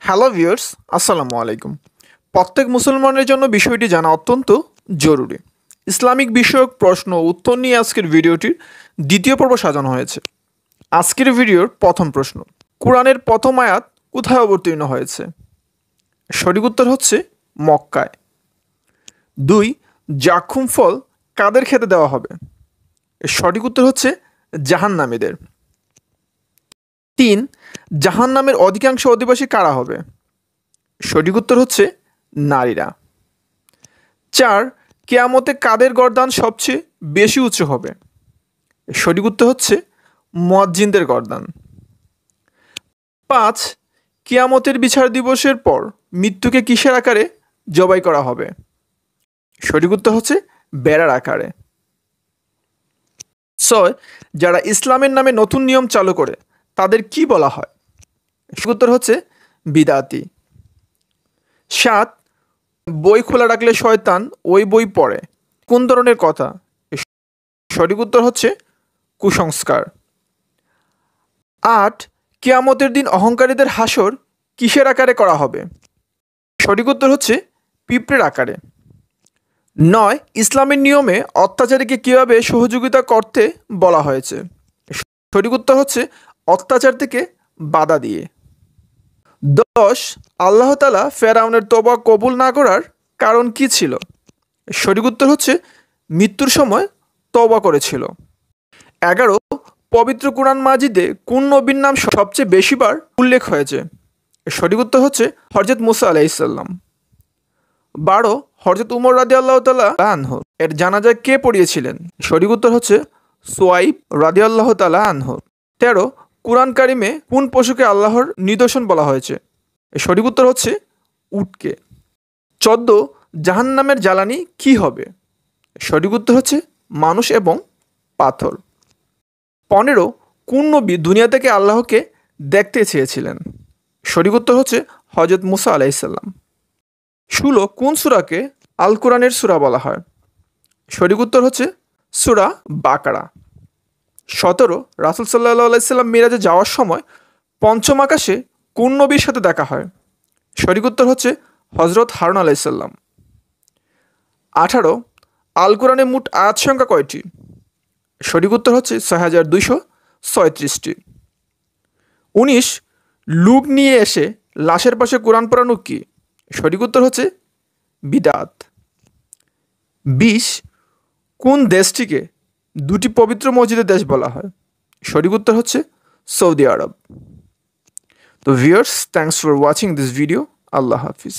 Hello viewers, আসসালামু আলাইকুম। প্রত্যেক মুসলমানের জন্য বিষয়টি জানা অত্যন্ত জরুরি। ইসলামিক বিষয়ক প্রশ্ন ও উত্তর নিয়ে আজকের ভিডিওটির দ্বিতীয় পর্ব সাজানো হয়েছে। আজকের ভিডিওর প্রথম প্রশ্ন, কোরআনের প্রথম আয়াত কোথায় অবতীর্ণ হয়েছে? সঠিক উত্তর হচ্ছে মক্কায়। 2. জাক্ষুম ফল কাদের খেতে দেওয়া হবে? সঠিক উত্তর হচ্ছে জাহান্নামীদের। 3. জাহান্নামের অধিকাংশ অধিবাসী কারা হবে? সঠিক উত্তর হচ্ছে নারীরা। 4. কিয়ামতে কাদের গর্দান সবচেয়ে বেশি উঁচু হবে? সঠিক উত্তর হচ্ছে মুয়াজ্জিনদের গর্দান। 5. কিয়ামতের বিচার দিবসের পর মৃত্যুকে কিসের আকারে জবাই করা হবে? সঠিক উত্তর হচ্ছে বেড়ার আকারে। 6. যারা ইসলামের নামে নতুন নিয়ম চালু করে তাদের কি বলা হয়? সঠিক উত্তর হচ্ছে বিদাতি। 7. বই খোলা রাখলে শয়তান ওই বই পড়ে কোন ধরনের কথা? সঠিক উত্তর হচ্ছে কুসংস্কার। 8. কিয়ামতের দিন অহংকারীদের হাসর কিসের আকারে করা হবে? সঠিক উত্তর হচ্ছে পিঁপড়ের আকারে। 9. ইসলামের নিয়মে অত্যাচারীকে কিভাবে সহযোগিতা করতে বলা হয়েছে? সঠিক উত্তর হচ্ছে অত্যাচার থেকে বাধা দিয়ে। 10. আল্লাহ তাআলা ফেরাউনের তওবা কবুল না করার কারণ কি ছিল? সঠিক উত্তর হচ্ছে মৃত্যুর সময় তওবা করেছিল। 11. পবিত্র কুরআন মাজিদে কোন নবীর নাম সবচেয়ে বেশিবার উল্লেখ হয়েছে? সঠিক উত্তর হচ্ছে হযরত মুসা আলাইহিসসালাম। 12. হযরত উমর রাদিয়াল্লাহু তাআলা আনহু এর জানাজায় কে পড়িয়েছিলেন? সঠিক উত্তর হচ্ছে সুয়াইব রাদিয়াল্লাহু তাআলা আনহু। 13. কুরআন কারিমে কোন পশুকে আল্লাহর নিদর্শন বলা হয়েছে? সঠিক উত্তর হচ্ছে উটকে। 14. জাহান্নামের জ্বালানি কি হবে? সঠিক উত্তর হচ্ছে মানুষ এবং পাথর। 15. কোন নবী দুনিয়া থেকে আল্লাহকে দেখতে চেয়েছিলেন? সঠিক উত্তর হচ্ছে হযরত মুসা আলাইহিসসালাম। 16. কোন সূরাকে আল কোরআনের সূরা বলা হয়? সঠিক উত্তর হচ্ছে সূরা বাকারা। 17. রাসূল সাল্লাল্লাহু আলাইহি সাল্লাম মিরাজে যাওয়ার সময় পঞ্চম আকাশে কোন নবীর সাথে দেখা হয়? সঠিক উত্তর হচ্ছে হযরত হারুন আলাইহিস সালাম। 18. আল কোরআনে মোট আয়াত সংখ্যা কয়টি? সঠিক উত্তর হচ্ছে 6236টি। 19. লুক নিয়ে এসে লাশের পাশে কোরআন পড়ানো কি? সঠিক উত্তর হচ্ছে বিদআত। 20. কোন দেশটিকে দুটি পবিত্র মসজিদের দেশ বলা হয়? সঠিক উত্তর হচ্ছে সৌদি আরব। তো viewers, thanks for watching this video. Allah Hafiz.